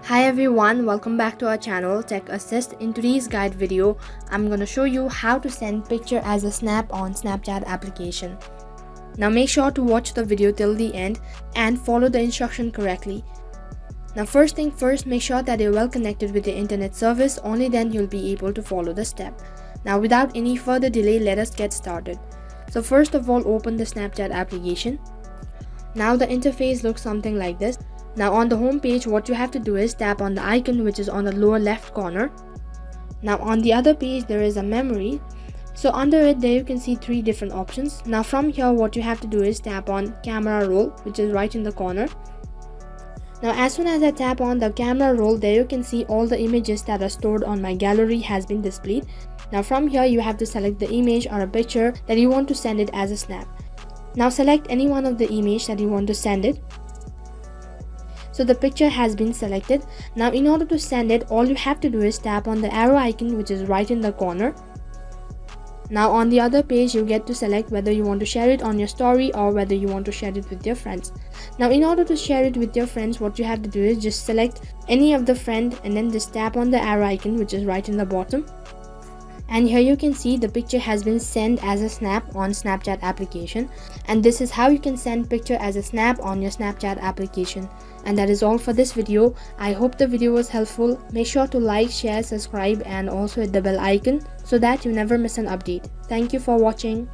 Hi everyone, welcome back to our channel Tech Assist. In today's guide video, I'm going to show you how to send picture as a snap on Snapchat application. Now make sure to watch the video till the end and follow the instruction correctly. Now first thing first, make sure that you're well connected with the internet service, only then you'll be able to follow the step. Now without any further delay, let us get started. So first of all, open the Snapchat application. Now the interface looks something like this. Now on the home page, what you have to do is tap on the icon which is on the lower left corner. Now on the other page there is a memory. So under it there you can see three different options. Now from here what you have to do is tap on camera roll, which is right in the corner. Now as soon as I tap on the camera roll, there you can see all the images that are stored on my gallery has been displayed. Now from here you have to select the image or a picture that you want to send it as a snap. Now select any one of the image that you want to send it. So the picture has been selected. Now in order to send it, all you have to do is tap on the arrow icon which is right in the corner. Now on the other page you get to select whether you want to share it on your story or whether you want to share it with your friends. Now in order to share it with your friends, what you have to do is just select any of the friend and then just tap on the arrow icon which is right in the bottom. And here you can see the picture has been sent as a snap on Snapchat application. And this is how you can send picture as a snap on your Snapchat application. And that is all for this video. I hope the video was helpful. Make sure to like, share, subscribe and also hit the bell icon so that you never miss an update. Thank you for watching.